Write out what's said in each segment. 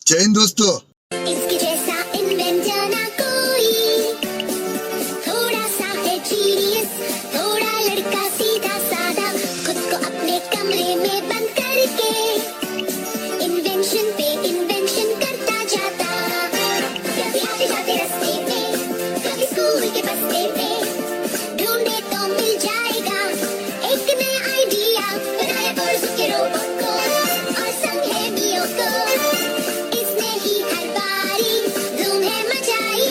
जय हिंद दोस्तों। इसके जैसा इन्वेंटर ना कोई, थोड़ा सा है जीनियस, थोड़ा लड़का सीधा साधा, खुद को अपने कमरे में बंद करके इन्वेंशन पे इन्वेंशन करता जाता। कभी आते जाते रास्ते में, कभी स्कूल के बस्ते में, ढूंढे तो मिल जाएगा एक नया आइडिया। बनाया गोल्स के रोबोट को और संग है मियो को, इसने ही हर बारी धूम है मचाई।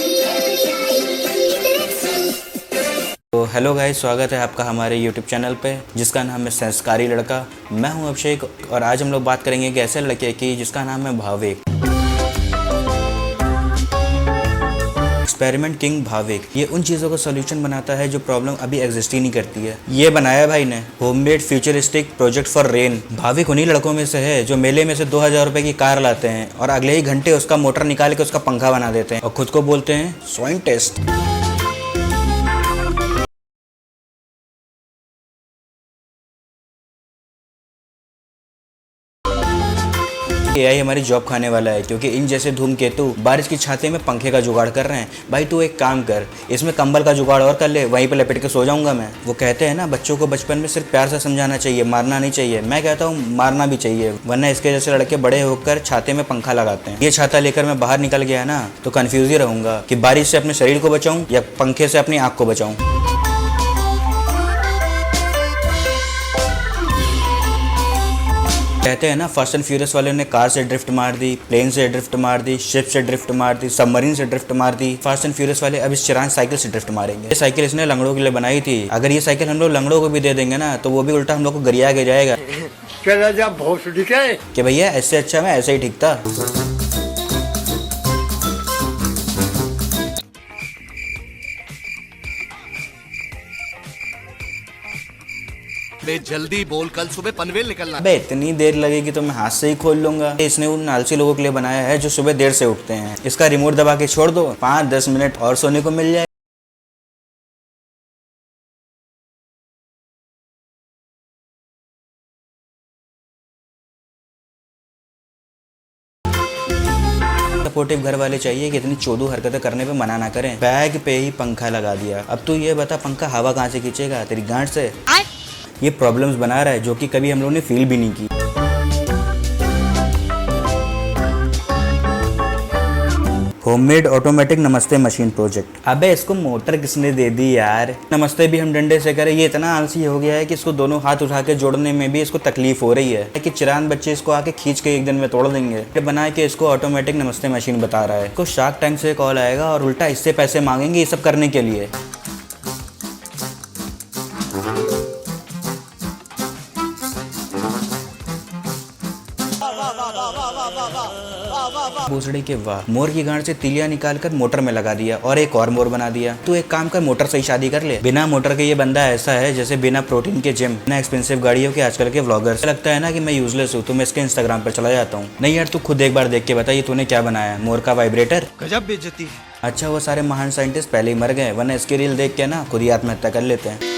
तो हेलो गाइस, स्वागत है आपका हमारे YouTube चैनल पे जिसका नाम है संस्कारी लड़का। मैं हूं अभिषेक और आज हम लोग बात करेंगे एक ऐसे लड़के की जिसका नाम है भाविक। एक्सपेरिमेंट किंग भाविक ये उन चीज़ों का सॉल्यूशन बनाता है जो प्रॉब्लम अभी एग्जिस्ट ही नहीं करती है। ये बनाया भाई ने homemade futuristic project for rain. Bhavik उन्हीं लड़कों में से है जो मेले में से 2000 रुपए की कार लाते हैं और अगले ही घंटे उसका मोटर निकाल के उसका पंखा बना देते हैं और खुद को बोलते हैं साइंटिस्ट। एआई हमारी जॉब खाने वाला है क्योंकि इन जैसे धूमकेतु बारिश की छाते में पंखे का जुगाड़ कर रहे हैं। भाई तू एक काम कर, इसमें कंबल का जुगाड़ और कर ले, वहीं पे लपेट के सो जाऊंगा मैं। वो कहते हैं ना, बच्चों को बचपन में सिर्फ प्यार से समझाना चाहिए, मारना नहीं चाहिए। मैं कहता हूँ मारना भी चाहिए, वरना इसके जैसे लड़के बड़े होकर छाते में पंखा लगाते हैं। ये छाता लेकर मैं बाहर निकल गया ना तो कन्फ्यूज ही रहूंगा कि बारिश से अपने शरीर को बचाऊं या पंखे से अपनी आँख को बचाऊं। कहते हैं ना, फास्ट एंड फ्यूरियस वाले ने कार से ड्रिफ्ट मार दी, प्लेन से ड्रिफ्ट मार दी, शिप से ड्रिफ्ट मार दी, सबमरीन से ड्रिफ्ट मार दी। फास्ट एंड फ्यूरियस वाले अब इस चिरान साइकिल से ड्रिफ्ट मारेंगे। ये साइकिल इसने लंगड़ों के लिए बनाई थी। अगर ये साइकिल हम लोग लंगड़ों को भी दे देंगे ना तो वो भी उल्टा हम लोग को गरिया के जाएगा कि भैया ऐसे अच्छा मैं ऐसे ही ठीक था। जल्दी बोल, कल सुबह पनवेल निकलना। बे इतनी देर लगेगी तो मैं हाथ से ही खोल लूंगा। इसने उन आलसी लोगों के लिए बनाया है जो सुबह देर से उठते हैं। इसका रिमोट दबा के छोड़ दो, 5-10 मिनट और सोने को मिल जाए। सपोर्टिव घर वाले चाहिए कि इतनी चोदू हरकतें करने पे मना ना करें। बैग पे ही पंखा लगा दिया। अब तू ये बता, पंखा हवा कहाँ से खींचेगा? तेरी गांठ से। ये प्रॉब्लम्स बना रहा है जो कि कभी हम लोगों ने फील भी नहीं की। होममेड ऑटोमेटिक नमस्ते मशीन प्रोजेक्ट। अबे इसको मोटर किसने दे दी यार? नमस्ते भी हम डंडे से करें। ये इतना आलसी हो गया है कि इसको दोनों हाथ उठा के जोड़ने में भी इसको तकलीफ हो रही है कि चिरान बच्चे इसको आके खींच के एक दिन में तोड़ देंगे। बना के इसको ऑटोमेटिक नमस्ते मशीन बता रहा है। इसको शार्क टैंक से कॉल आएगा और उल्टा इससे पैसे मांगेंगे ये सब करने के लिए। भोसड़ी के वाह। मोर की गांड से तिलिया निकाल कर मोटर में लगा दिया और एक और मोर बना दिया। तू एक काम कर, मोटर से ही शादी कर ले। बिना मोटर के ये बंदा ऐसा है जैसे बिना प्रोटीन के जिम, बिना एक्सपेंसिव गाड़ियों के आजकल के व्लॉगर्स। लगता है ना कि मैं यूजलेस हूँ तो मैं इसके इंस्टाग्राम पर चला जाता हूँ। नहीं यार, तू खुद एक बार देख के बता, ये तूने क्या बनाया? मोर का वाइब्रेटर। गजब बेइज्जती। अच्छा, वो सारे महान साइंटिस्ट पहले ही मर गए, वरना इसकी रील देख के ना खुद ही आत्महत्या कर लेते हैं।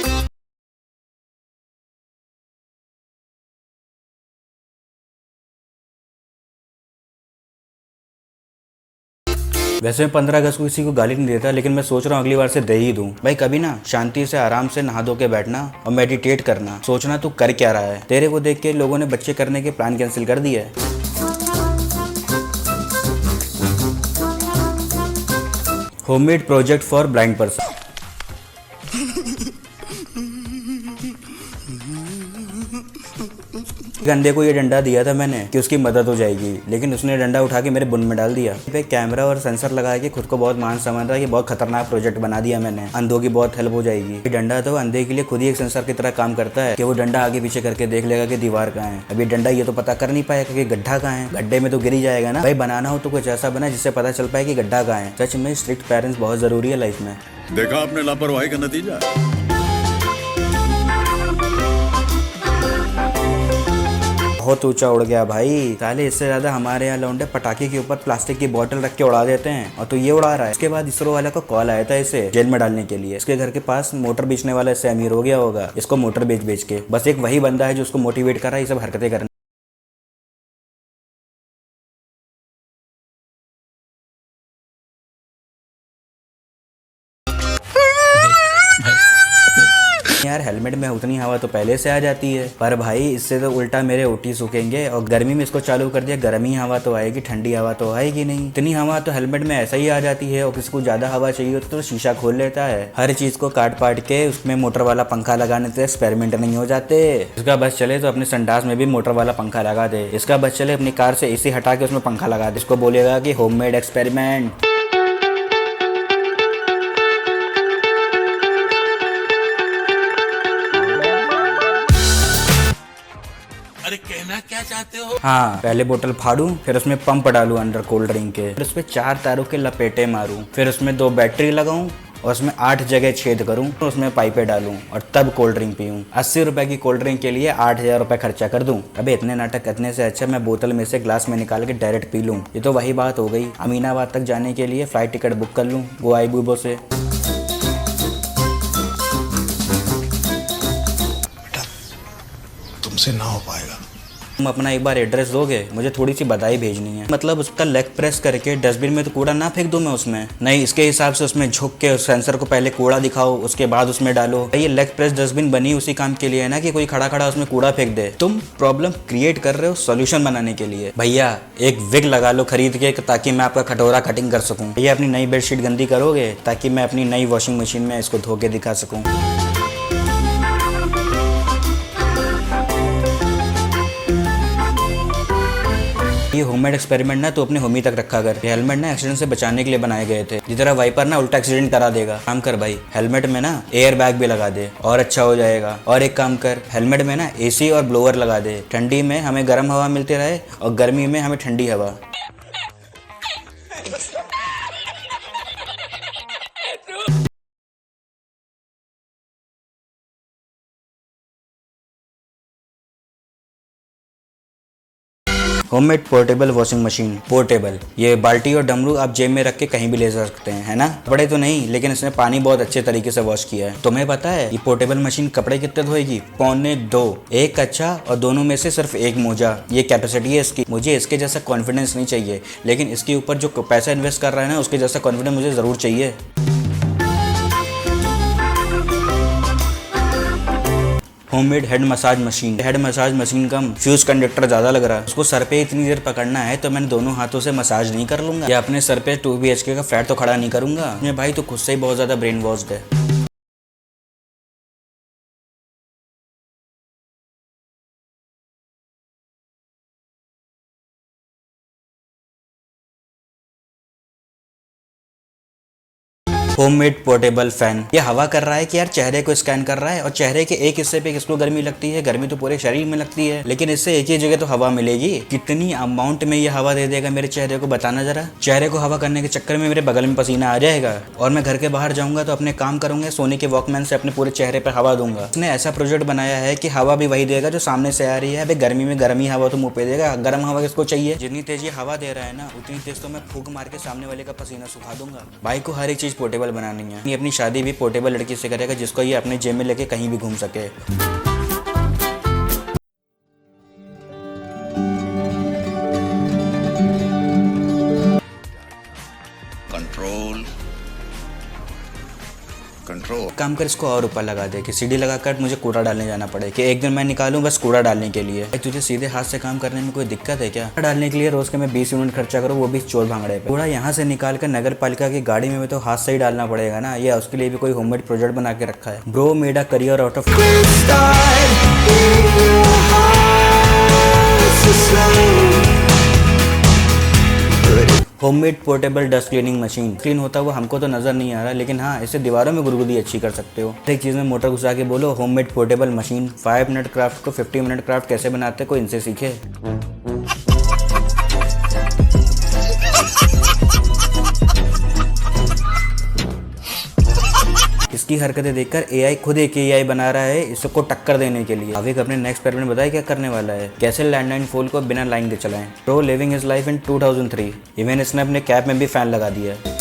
वैसे मैं 15 अगस्त को किसी को गाली नहीं देता, लेकिन मैं सोच रहा हूँ अगली बार से दे ही दूं। भाई कभी ना शांति से आराम से नहा धो के बैठना और मेडिटेट करना, सोचना तू कर क्या रहा है। तेरे को देख के लोगों ने बच्चे करने के प्लान कैंसिल कर दिए। Homemade project for blind person. गंदे को ये डंडा दिया था मैंने कि उसकी मदद हो जाएगी, लेकिन उसने डंडा उठा के मेरे बुन में डाल दिया। पे कैमरा और सेंसर लगा के खुद को बहुत महान समझ रहा है कि बहुत खतरनाक प्रोजेक्ट बना दिया मैंने, अंधों की बहुत हेल्प हो जाएगी। ये डंडा तो अंधे के लिए खुद ही एक सेंसर की तरह काम करता है कि वो डंडा आगे पीछे करके देख लेगा कि दीवार कहाँ है। अब ये डंडा ये तो पता कर नहीं पाएगा कि गड्ढा कहाँ है, गड्ढे में तो गिर ही जाएगा ना। भाई बनाना हो तो कुछ ऐसा बना जिससे पता चल पाए कि गड्ढा कहाँ है। सच में स्ट्रिक्ट पेरेंट्स बहुत जरूरी है लाइफ में। देखा आपने लापरवाही का नतीजा। बहुत ऊंचा उड़ गया भाई। साले इससे ज्यादा हमारे यहाँ लौंडे पटाखे के ऊपर प्लास्टिक की बोतल रख के उड़ा देते हैं और तो ये उड़ा रहा है। इसके बाद इसरो वाले को कॉल आया था इसे जेल में डालने के लिए। इसके घर के पास मोटर बेचने वाला इससे अमीर हो गया होगा, इसको मोटर बेच बेच के। बस एक वही बंदा है जो उसको मोटिवेट कर रहा है ये सब हरकतें करने। यार हेलमेट में उतनी हवा तो पहले से आ जाती है, पर भाई इससे तो उल्टा मेरे ओटी सूखेंगे। और गर्मी में इसको चालू कर दिया, गर्मी हवा तो आएगी, ठंडी हवा तो आएगी नहीं। इतनी हवा तो हेलमेट में ऐसा ही आ जाती है। और किसी को ज्यादा हवा चाहिए होती तो शीशा खोल लेता है। हर चीज को काट पाट के उसमें मोटर वाला पंखा लगाने से एक्सपेरिमेंट नहीं हो जाते। इसका बस चले तो अपने संडास में भी मोटर वाला पंखा लगा दे। इसका बस चले अपनी कार से एसी हटा के उसमें पंखा लगा दे। इसको बोलेगा कि होममेड एक्सपेरिमेंट। अरे कहना क्या चाहते हो? हाँ, पहले बोतल फाड़ूं, फिर उसमें पंप डालूं अंदर कोल्ड ड्रिंक के, फिर उसपे 4 तारों के लपेटे मारूं, फिर उसमें 2 बैटरी लगाऊं और उसमें 8 जगह छेद करूं, तो उसमें पाइपें डालूं और तब कोल्ड ड्रिंक पीऊं। 80 रुपए की कोल्ड ड्रिंक के लिए 8000 रुपए खर्चा कर दूं। अबे इतने नाटक करने से अच्छा मैं बोतल में से ग्लास में निकाल के डायरेक्ट पी लूं। ये तो वही बात हो गई, अमीनाबाद तक जाने के लिए फ्लाइट टिकट बुक कर लूं गोवाई बुबो से। तुमसे ना हो पाएगा। तुम अपना एक बार एड्रेस दोगे, मुझे थोड़ी सी बधाई भेजनी है। मतलब उसका लेग प्रेस करके डस्टबिन में तो कूड़ा ना फेंक दूं मैं उसमें, नहीं इसके हिसाब से उसमें झुक के उस सेंसर को पहले कूड़ा दिखाओ, उसके बाद उसमें डालो। ये लेग प्रेस डस्टबिन बनी उसी काम के लिए है ना, कि कोई खड़ा खड़ा उसमें कूड़ा फेंक दे। तुम प्रॉब्लम क्रिएट कर रहे हो सॉल्यूशन बनाने के लिए। भैया एक विग लगा लो खरीद के, ताकि मैं आपका कटोरा कटिंग कर सकूँ। भैया अपनी नई बेडशीट गंदी करोगे ताकि मैं अपनी नई वॉशिंग मशीन में इसको धो के दिखा सकूँ। ये होममेड एक्सपेरिमेंट ना तो अपने होमी तक रखा कर। ये हेलमेट ना एक्सीडेंट से बचाने के लिए बनाए गए थे। जितना वाइपर ना उल्टा एक्सीडेंट करा देगा। काम कर भाई, हेलमेट में ना एयर बैग भी लगा दे और अच्छा हो जाएगा। और एक काम कर, हेलमेट में ना एसी और ब्लोअर लगा दे। ठंडी में हमें गर्म हवा मिलती रहे और गर्मी में हमें ठंडी हवा। Homemade portable washing machine. Portable, ये बाल्टी और डमरू आप जेब में रख के कहीं भी ले जा सकते हैं, है ना। कपड़े तो नहीं, लेकिन इसने पानी बहुत अच्छे तरीके से वॉश किया है। तुम्हें पता है ये पोर्टेबल मशीन कपड़े कितने धोएगी? 1.25। एक कच्चा और दोनों में से सिर्फ एक मोजा, ये कैपेसिटी है इसकी। मुझे इसके जैसा कॉन्फिडेंस नहीं चाहिए, लेकिन इसके ऊपर जो पैसा इन्वेस्ट कर रहा है ना, उसके जैसा कॉन्फिडेंस मुझे जरूर चाहिए। Homemade head massage machine. Head massage machine का फ्यूज कंडक्टर ज्यादा लग रहा है। उसको सर पे इतनी देर पकड़ना है तो मैंने दोनों हाथों से मसाज नहीं कर लूंगा, या अपने सर पे 2 BHK का फ्लैट तो खड़ा नहीं करूंगा। मैं भाई तो खुद से ही बहुत ज्यादा ब्रेन वॉश्ड है। Homemade portable fan. ये हवा कर रहा है कि यार चेहरे को स्कैन कर रहा है, और चेहरे के एक हिस्से पे किसको गर्मी लगती है? गर्मी तो पूरे शरीर में लगती है, लेकिन इससे एक ही जगह तो हवा मिलेगी। कितनी अमाउंट में ये हवा दे देगा मेरे चेहरे को, बताना जरा। चेहरे को हवा करने के चक्कर में मेरे बगल में पसीना आ जाएगा, और मैं घर के बाहर जाऊंगा तो अपने काम करूंगा, सोने के वॉकमैन से अपने पूरे चेहरे पर हवा दूंगा। उसने ऐसा प्रोजेक्ट बनाया है कि हवा भी वही देगा जो सामने से आ रही है। गर्मी में गर्मी हवा तो मुंह पे देगा, गर्म हवा किसको चाहिए? जितनी तेज ये हवा दे रहा है ना, उतनी तेज तो मैं फूंक मार के सामने वाले का पसीना सुखा दूंगा। भाई को हर एक चीज पोर्टेबल बनानी है। अपनी शादी भी पोर्टेबल लड़की से करेगा, जिसको ये अपने जेब में लेके कहीं भी घूम सके। Control control. काम कर इसको और ऊपर लगा दे कि सीढ़ी लगाकर मुझे कूड़ा डालने जाना पड़े, कि एक दिन मैं निकालूं बस कूड़ा डालने के लिए। तुझे सीधे हाथ से काम करने में कोई दिक्कत है क्या? डालने के लिए रोज के मैं 20 यूनिट खर्चा करूँ, वो भी चोर भांगड़े पे। कूड़ा यहाँ से निकाल कर नगर पालिका की गाड़ी में तो हाथ से ही डालना पड़ेगा ना। ये उसके लिए भी कोई होममेड प्रोजेक्ट बना के रखा है। Bro made a career out of homemade portable dust cleaning machine. Clean होता हुआ हमको तो नजर नहीं आ रहा, लेकिन हाँ इससे दीवारों में गुदगुदी अच्छी कर सकते हो। एक चीज में मोटर घुसा के बोलो homemade portable machine. 5 minute craft को 50 मिनट क्राफ्ट कैसे बनाते कोई इनसे सीखे। इसकी हरकतें देखकर एआई खुद एक एआई बना रहा है इसको टक्कर देने के लिए। अभी अपने नेक्स्ट एक्सपेरिमेंट बताए क्या करने वाला है, कैसे लैंडलाइन फोन को बिना लाइन के चलाएं। Pro living his life in 2003। Even इसने अपने कैप में भी फैन लगा दिया है।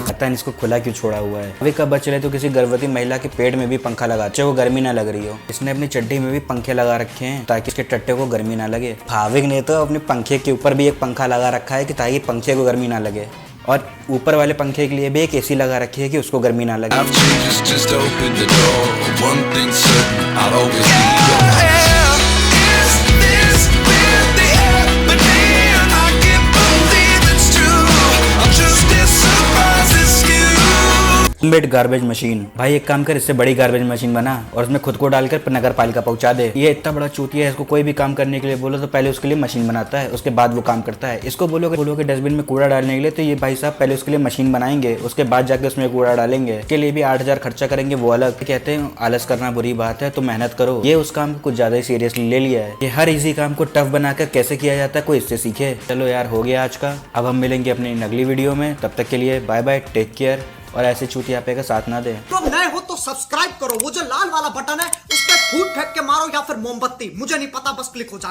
पता नहीं इसको खुला क्यों छोड़ा हुआ है। अभी कब चले तो किसी गर्भवती महिला के पेट में भी पंखा लगा, चाहे वो गर्मी ना लग रही हो। इसने अपनी चड्डी में भी पंखे लगा रखे हैं ताकि इसके टट्टे को गर्मी ना लगे। भाविक ने तो अपने पंखे के ऊपर भी एक पंखा लगा रखा है कि ताकि पंखे को गर्मी ना लगे। और ऊपर वाले पंखे के लिए भी एक एसी लगा रखी है कि उसको गर्मी ना लगे। Changes just open the door. One thing certain, I'll always be yours. Is this really happening? I can't believe it's true. I'm just as surprised as you. Homemade garbage machine. भाई एक काम कर, इससे बड़ी गार्बेज मशीन बना और उसमें खुद को डालकर नगर पालिका पहुंचा दे। ये इतना बड़ा चूतिया है, इसको कोई भी काम करने के लिए बोलो तो पहले उसके लिए मशीन बनाता है, उसके बाद वो काम करता है। इसको बोलोगे डस्टबिन में कूड़ा डालने के लिए, तो ये भाई साहब पहले उसके लिए मशीन बनाएंगे, उसके बाद जाके उसमें कूड़ा डालेंगे। इसके लिए भी 8,000 खर्चा करेंगे, वो अलग। कहते हैं आलस करना बुरी बात है तो मेहनत करो। ये उस काम को कुछ ज्यादा ही सीरियसली ले लिया है। ये हर इजी काम को टफ बनाकर कैसे किया जाता है, कोई इससे सीखे। चलो यार, हो गया आज का। अब हम मिलेंगे अपनी अगली वीडियो में, तब तक के लिए बाय बाय, टेक केयर। और ऐसे चूतिया पे का साथ ना दे। तो नए हो तो सब्सक्राइब करो, वो जो लाल वाला बटन है उस पर फूट फेंक के मारो या फिर मोमबत्ती, मुझे नहीं पता, बस क्लिक हो जाए।